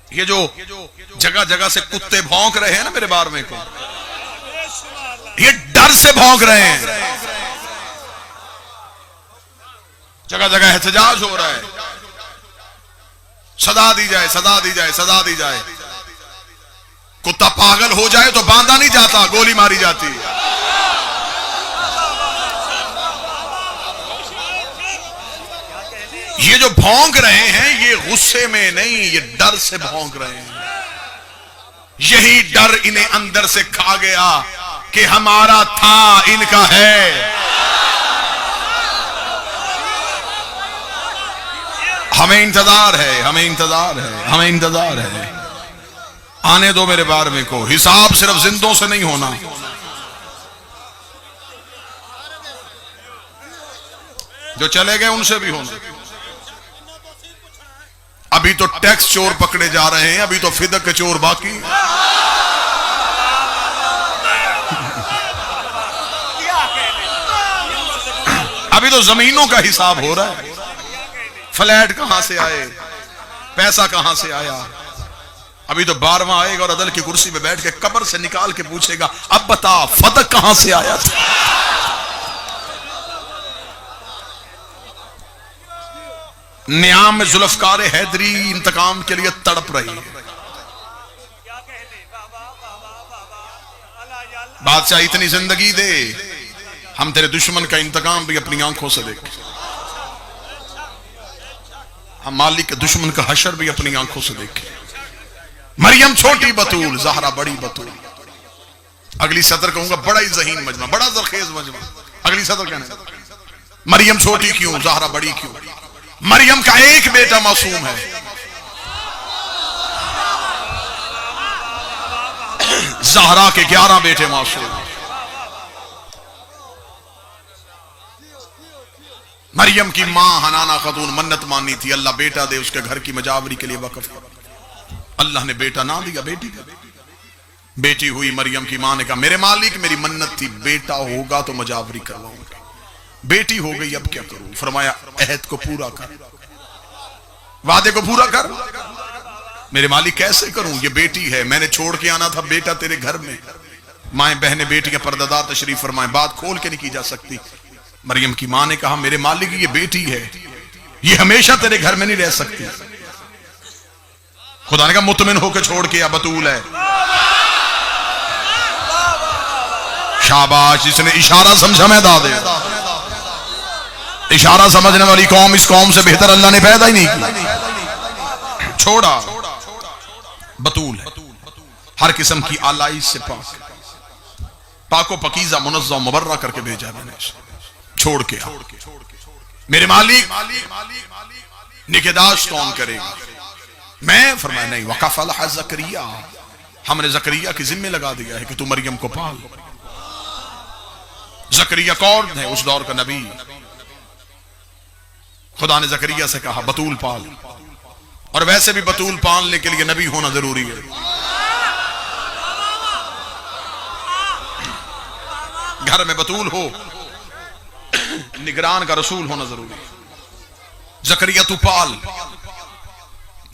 ये जो जगह जगह से कुत्ते भौंक रहे हैं ना मेरे बार में को, ये डर से भौंक रहे हैं। जगह जगह एहतजाज हो रहा है, सदा दी जाए, सदा दी जाए, सदा दी जाए। कुत्ता पागल हो जाए तो बांधा नहीं जाता, गोली मारी जाती है। ये जो भौंक रहे हैं ये गुस्से में नहीं, ये डर से भौंक रहे हैं। यही डर इन्हें अंदर से खा गया कि हमारा था, इनका है। हमें इंतजार है, हमें इंतजार है, हमें इंतजार है। आने दो मेरे बार में को। हिसाब सिर्फ जिंदों से नहीं होना, जो चले गए उनसे भी होना। अभी तो टैक्स चोर पकड़े जा रहे हैं, अभी तो फिदक के चोर बाकी। अभी तो जमीनों का हिसाब हो रहा है। फ्लैट कहां से आए, पैसा कहां से आया। अभी तो 12वां आएगा और अदल की कुर्सी में बैठ के कब्र से निकाल के पूछेगा, अब बता फदक कहां से आया था। नियाम में जुल्फकार हैदरी इंतकाम के लिए तड़प रही है। बादशाह इतनी जिंदगी दे, हम तेरे दुश्मन का इंतकाम भी अपनी आंखों से देखें। हम मालिक के दुश्मन का हशर भी अपनी आंखों से देखें। मरियम छोटी बतूल, ज़हरा बड़ी बतूल। अगली सदर कहूंगा बड़ा ही ज़हीन मजमा, बड़ा जरखेज मजमा। अगली सदर कहना, मरियम छोटी क्यों, ज़हरा बड़ी क्यों। मरियम का एक बेटा मासूम है, ज़हरा के 11 बेटे मासूम। मरियम की मां हनाना खातून मन्नत मानी थी, अल्लाह बेटा दे, उसके घर की मजावरी के लिए वक़्फ। अल्लाह ने बेटा ना दिया, बेटी दे। बेटी हुई, मरियम की मां ने कहा मेरे मालिक मेरी मन्नत थी, बेटा होगा तो मजावरी करवाऊंगा। बेटी हो गई, अब क्या करूं। फरमाया अहद को पूरा कर, वादे को पूरा कर। मेरे मालिक कैसे करूं, ये बेटी है, मैंने छोड़ के आना था बेटा तेरे घर में। माएं बहनें बेटियां पर्दादार तशरीफ फरमाएं, बात खोल के नहीं की जा सकती। मरियम की मां ने कहा मेरे मालिक ये बेटी है, ये हमेशा तेरे घर में नहीं रह सकती। खुदा ने कहा मुतमिन होकर छोड़ के, या बतूल है। शाबाश, जिसने इशारा समझा मैं दादे। इशारा समझने वाली कौम, इस कौम से बेहतर अल्लाह ने पैदा ही नहीं की। छोड़ा, बतूल है, हर किस्म की आलाइश से पाको पकीजा मुनज़्ज़म मुबर्रा करके भेजा मैंने। छोड़ के मेरे मालिक निगहदाश्त कौन करेगा। मैं फरमाया नहीं, वक़फ़लहा ज़करिया, हमने ज़करिया की जिम्मे लगा दिया है कि तू मरियम को पाल। ज़करिया कौन है, उस दौर का नबी। खुदा ने ज़करिया से कहा बतूल पाल, और वैसे भी बतूल पालने के लिए नबी होना जरूरी है। घर में बतूल हो, निगरान का रसूल होना जरूरी है। ज़करिया तू पाल।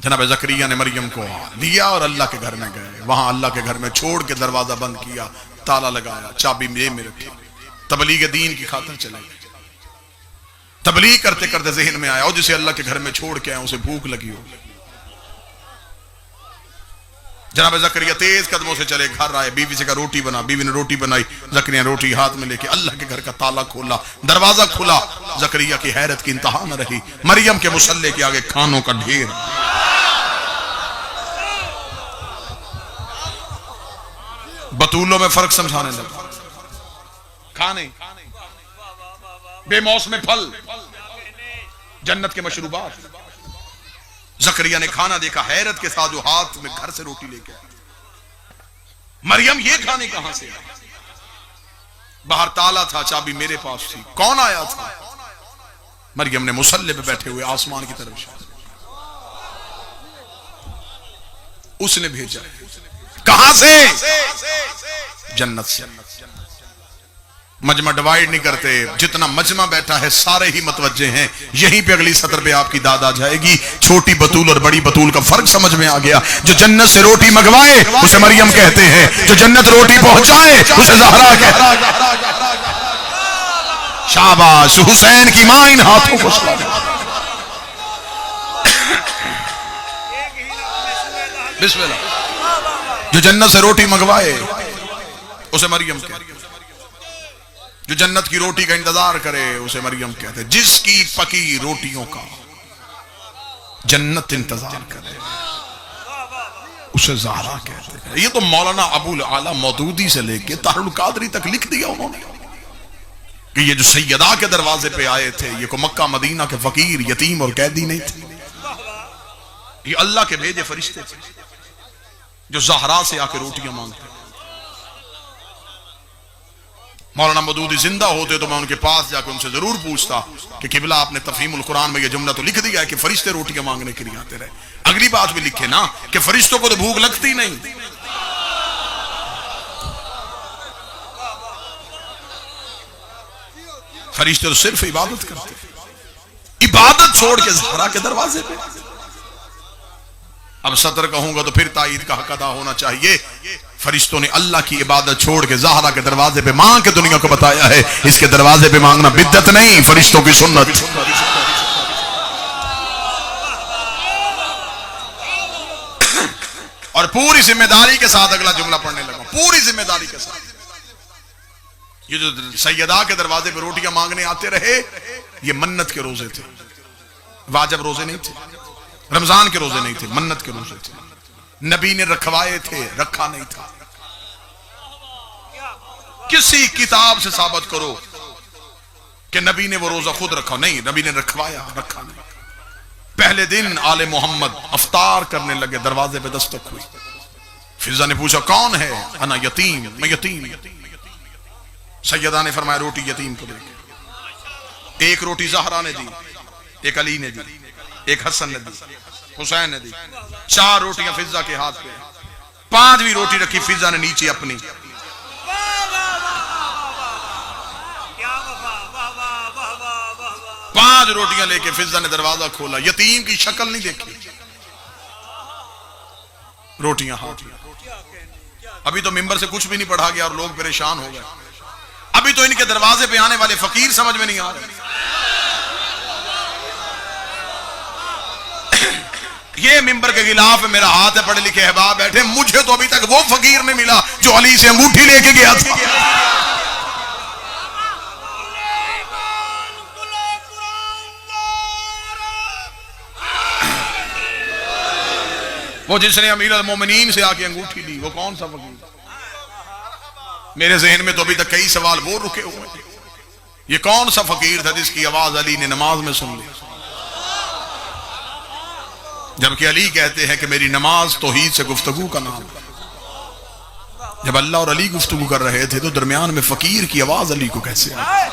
जनाब ज़करिया ने मरियम को लिया और अल्लाह के घर में गए। वहां अल्लाह के घर में छोड़ के दरवाजा बंद किया, ताला लगाया, चाबी मेरे में रखी। तबलीग दीन की खातिर चले गए। तबलीग करते करते जहन में आया, और जिसे अल्लाह के घर में छोड़ के आया उसे भूख लगी हो। जनाब ज़करिया तेज कदमों से चले, घर आए, बीवी से कहा रोटी बना। बीवी ने रोटी बनाई। ज़करिया रोटी हाथ में लेके अल्लाह के घर का ताला खोला, दरवाजा खुला। ज़करिया की हैरत की इंतहा न रही। मरियम के मुसल्ले के आगे खानों का ढेर। बतूलों में फर्क समझाने लगा। खाने, बेमौसम फल, जन्नत के मशरूबात। ज़करिया ने खाना देखा, हैरत के साथ जो हाथ में घर से रोटी लेके आया। मरियम ये खाने कहां से आया। बाहर ताला था, चाबी मेरे पास थी। कौन आया था। मरियम ने मुसल्ले पे बैठे हुए आसमान की तरफ उसने भेजा। कहां से, जन्नत से। मजमा डिवाइड नहीं करते, जितना मजमा बैठा है सारे ही मतवज्जे हैं। यहीं पे अगली सत्र पे आपकी दाद आ जाएगी। छोटी बतूल और बड़ी बतूल का फर्क समझ में आ गया। जो जन्नत से रोटी मंगवाए उसे मरियम कहते हैं, जो जन्नत रोटी पहुंचाए उसे ज़हरा कहते हैं। शाबाश, हुसैन की मां इन हाथों को बिस्मिल्लाह। जो जन्नत से रोटी मंगवाए उसे मरियम कहते हैं, जो जन्नत की रोटी का इंतजार करे उसे मरियम कहते हैं। जिसकी पकी रोटियों का जन्नत इंतजार करे उसे ज़हरा कहते हैं। ये तो मौलाना अबुल आला मौदूदी से लेके तारुल कादरी तक लिख दिया उन्होंने कि ये जो सैयदा के दरवाजे पे आए थे ये को मक्का मदीना के फकीर, यतीम और कैदी नहीं थे, ये अल्लाह के भेजे फरिश्ते थे जो ज़हरा से आके रोटियां मांगते। मौलाना मौदूदी जिंदा होते तो मैं उनके पास जाकर उनसे जरूर पूछता कि किबला आपने तफहीमुल कुरान में यह जुमला तो लिख दिया है कि फरिश्ते रोटियां मांगने के लिए आते रहे, अगली बात भी लिखे ना कि फरिश्तों को तो भूख लगती नहीं। फरिश्ते तो सिर्फ इबादत करते, इबादत छोड़ के ज़हरा के दरवाजे पे। अब सतर कहूंगा तो फिर ताईद का हक अदा होना चाहिए। फरिश्तों ने अल्लाह की इबादत छोड़ के ज़हरा के दरवाजे पे मांग के दुनिया को बताया है इसके दरवाजे पे मांगना बिद्दत नहीं, फरिश्तों की सुन्नत। और पूरी जिम्मेदारी के साथ अगला जुमला पढ़ने लगा, पूरी जिम्मेदारी के साथ। ये जो सैयदा के दरवाजे पे रोटियां मांगने आते रहे ये मन्नत के रोजे थे, वाजिब रोजे नहीं थे, रमजान के रोजे नहीं थे, मन्नत के रोजे थे। नबी ने रखवाए थे, रखा नहीं था। किसी किताब से साबित करो कि नबी ने वो रोजा खुद रखा, नहीं, नबी ने रखवाया, रखा नहीं। पहले दिन आले मोहम्मद अफ्तार करने लगे, दरवाजे पे दस्तक हुई। फिजा ने पूछा कौन है? अना यतीम, मैं यतीम। सैयदा ने फरमाया रोटी यतीम को देके। एक रोटी ज़हरा ने दी, एक अली ने दी, एक हसन ने दी, हुसैन ने दी। 4 रोटियां फिजा के हाथ पे, 5वीं रोटी रखी फिजा ने नीचे अपनी। पांच रोटियां लेके फिजा ने दरवाजा खोला, यतीम की शक्ल नहीं देखी, रोटियां हाथ में। अभी तो मिंबर से कुछ भी नहीं पढ़ा गया और लोग परेशान हो गए। अभी तो इनके दरवाजे पे आने वाले फकीर समझ में नहीं आ रहे। ये मिंबर के गिलाफ में मेरा हाथ है, पढ़े लिखे अहबाब बैठे, मुझे तो अभी तक वो फकीर नहीं मिला जो अली से अंगूठी लेके गया था। वो जिसने अमीर अल मोमिनीन से आके अंगूठी ली, वो कौन सा फकीर? मेरे जहन में तो अभी तक कई सवाल वो रुके हुए हैं। ये कौन सा फकीर था जिसकी आवाज अली ने नमाज में सुन ली? जबकि अली कहते हैं कि मेरी नमाज तौहीद से गुफ्तगू का नाम। जब अल्लाह और अली गुफ्तगू कर रहे थे तो दरमियान में फकीर की आवाज अली को कैसे आई?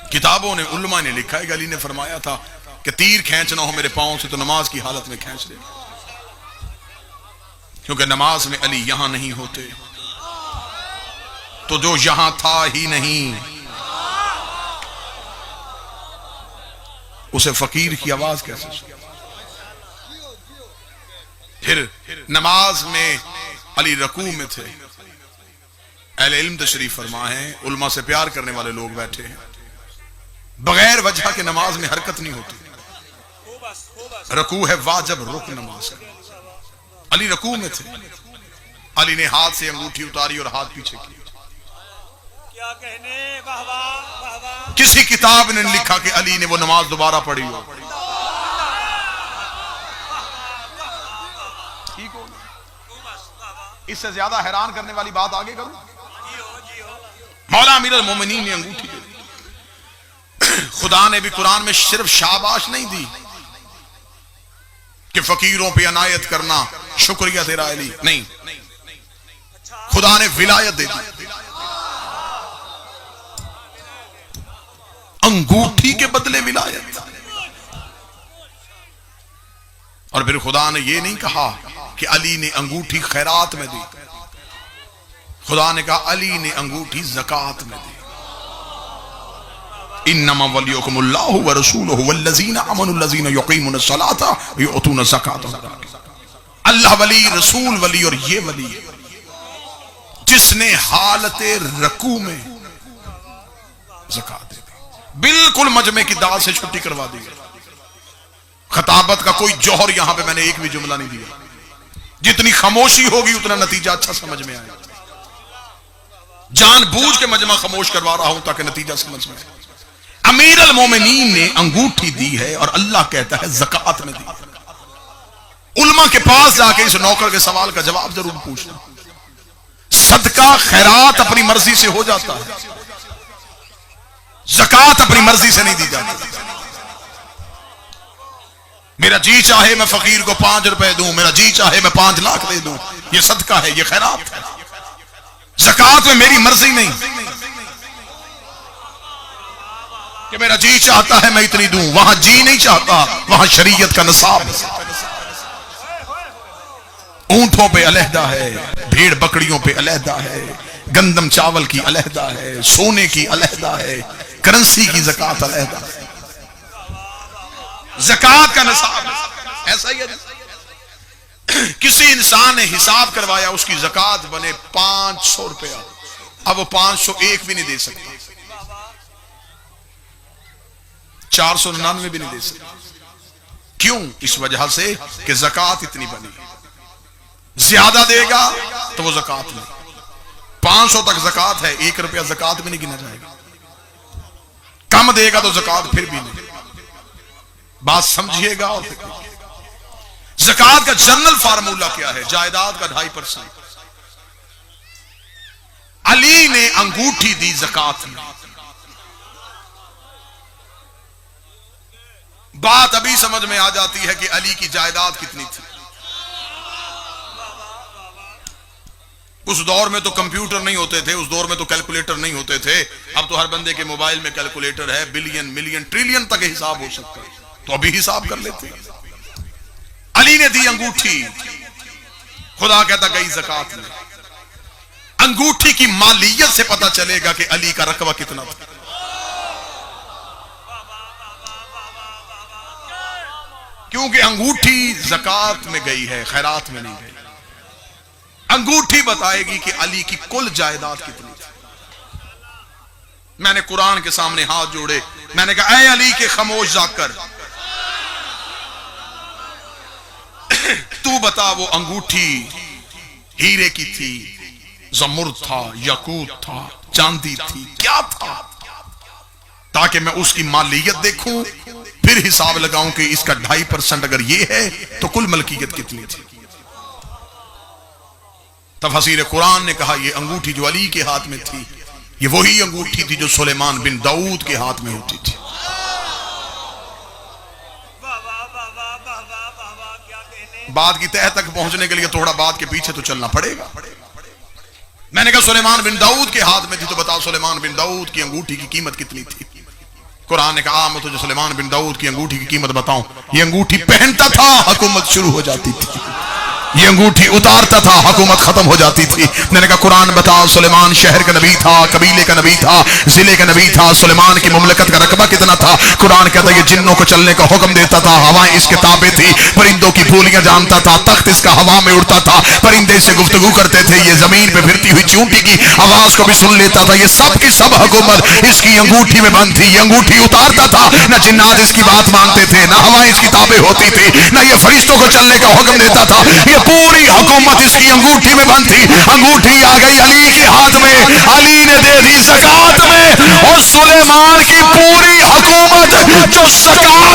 किताबों ने, उल्मा ने लिखा है कि अली ने फरमाया था कि तीर खींचना हो मेरे पांव से तो नमाज की हालत में खींच ले, क्योंकि नमाज में अली यहां नहीं होते तो जो यहां था ही नहीं उसे फकीर की आवाज कैसे सुने? फिर नमाज में अली रकू में थे। अहले इल्म तशरीफ फरमा है, उल्मा से प्यार करने वाले लोग बैठे हैं, बगैर वजह के नमाज में हरकत नहीं होती। रकू है वाजिब रुक नमाज का। अली रकू में थे, अली ने हाथ से अंगूठी उतारी और हाथ पीछे किया। क्या कहने, वाह वाह वाह वाह। किसी किताब ने लिखा कि अली ने वो नमाज दोबारा पढ़ी हो। ठीक हो? इससे ज्यादा हैरान करने वाली बात आगे करूं? मौला अमीर अल मोमिनीन ने अंगूठी दे दी। खुदा ने भी कुरान में सिर्फ शाबाश नहीं दी कि फकीरों पे अनायत करना शुक्रिया तेरा अली, नहीं, खुदा ने विलायत दे दी। अंगूठी के बदले विलायत। और फिर खुदा ने यह नहीं कहा कि अली ने अंगूठी खैरात में दी। खुदा ने कहा अली ने अंगूठी ज़कात में दी। इन्नमा वलियुकुमुल्लाहु व रसूलुहु वल्लज़ीना आमनुल्लज़ीना युक़ीमुनस्सलाता व युअतूनज़्ज़काता। अल्लाह वली, रसूल वली और ये वली जिसने हालते रकू में ज़कात दे दी। बिल्कुल मजमे की दाल से छुट्टी करवा दी। खताबत का कोई जौहर यहां पे मैंने एक भी जुमला नहीं दिया। जितनी खामोशी होगी उतना नतीजा अच्छा समझ में आएगा। जानबूझ के मजमा खामोश करवा रहा हूं ताकि नतीजा समझ में आए। अमीर अल मोमिनीन ने अंगूठी दी है और अल्लाह कहता है ज़कात में दी। उलमा के पास जाके इस नौकर के सवाल का जवाब जरूर पूछना। सदका खैरात अपनी मर्जी से हो जाता है, ज़कात अपनी मर्जी से नहीं दी जाती। मेरा जी चाहे मैं फकीर को 5 रुपए दूं, मेरा जी चाहे मैं 5 लाख दे दूं, ये सदका है, ये खैरात है। ज़कात में मेरी मर्जी नहीं कि मेरा जी चाहता है मैं इतनी दूं, वहां जी नहीं चाहता, वहां शरीयत का निसाब। ऊंटों पे अलहदा है, भेड़ बकरियों पे अलहदा है, गंदम चावल की अलहदा है, सोने की अलहदा है, करेंसी की ज़कात अलहदा है। ज़कात का निसाब ऐसा ही है। किसी इंसान ने हिसाब करवाया, उसकी ज़कात बने 500 रुपया। अब वो 501 भी नहीं दे सकता, 499 भी नहीं दे सकता। क्यों? इस वजह से कि ज़कात इतनी बनी। ज्यादा देगा तो वो ज़कात नहीं। 500 तक ज़कात है, 1 रुपया ज़कात भी नहीं गिना जाएगा। कम देगा तो ज़कात फिर भी नहीं। बात समझिएगा। और ज़कात का जनरल फार्मूला क्या है? जायदाद का 2.5%। अली ने अंगूठी दी ज़कात में। बात अभी समझ में आ जाती है कि अली की जायदाद कितनी थी। उस दौर में तो कंप्यूटर नहीं होते थे, उस दौर में तो कैलकुलेटर नहीं होते थे। अब तो हर बंदे के मोबाइल में कैलकुलेटर है, बिलियन मिलियन ट्रिलियन तक हिसाब हो सकता है, तो अभी हिसाब कर लेते। अली ने दी अंगूठी, खुदा कहता गई ज़कात में। अंगूठी की मालियत से पता चलेगा कि अली का रकबा कितना था। क्योंकि अंगूठी ज़कात में गई है, खैरात में नहीं गई। अंगूठी बताएगी कि अली की कुल जायदाद कितनी थी। मैंने कुरान के सामने हाथ जोड़े, मैंने कहा ऐ अली के खामोश जाकर, तू बता वो अंगूठी हीरे की थी, जमुर्द था, यकूत था, चांदी थी, क्या था, ताकि मैं उसकी मालियत देखूं, फिर हिसाब लगाऊं कि इसका 2.5% अगर ये है तो कुल मलकियत कितनी थी। तफसीर कुरान ने कहा ये अंगूठी जो अली के हाथ में थी, ये वही अंगूठी थी जो सुलेमान बिन दाऊद के हाथ में होती थी। बात की तह तक पहुंचने के लिए थोड़ा बात के पीछे तो चलना पड़ेगा। मैंने कहा सुलेमान बिन दाऊद के हाथ में थी, तो बताओ सुलेमान बिन दाऊद की अंगूठी की कीमत कितनी थी। कुरान ने कहा मैं तुझे सुलेमान बिन दाऊद की अंगूठी की कीमत बताऊं। ये अंगूठी पहनता था, हुकूमत शुरू हो जाती थी। ये अंगूठी उतारता था, हुकूमत खत्म हो जाती थी। मैंने कहा कुरान बताओ सुलेमान शहर का नबी था, कबीले का नबी था, जिले का नबी था, सुलेमान की मुमलकत का रकबा कितना था। कुरान कहता है ये जिन्नों को चलने का हुक्म देता था, हवाएं इसके ताबे थी, परिंदों की बोलियां जानता था, तख्त इसका हवा में उड़ता था, परिंदे से गुफ्तगू करते थे, ये जमीन पे फिरती हुई चूंटी की आवाज को भी सुन लेता था। ये सब की सब हुकूमत इसकी अंगूठी में बंद थी। ये अंगूठी उतारता था, न जिन्नात इसकी बात मानते थे, न हवाएं इसकी ताबे होती थी, न ये फरिश्तों को चलने का हुक्म देता था। ये पूरी हुकूमत इसकी अंगूठी में बंद थी। अंगूठी आ गई अली के हाथ में, अली ने दे दी ज़कात में, और सुलेमान की पूरी हुकूमत जो ज़कात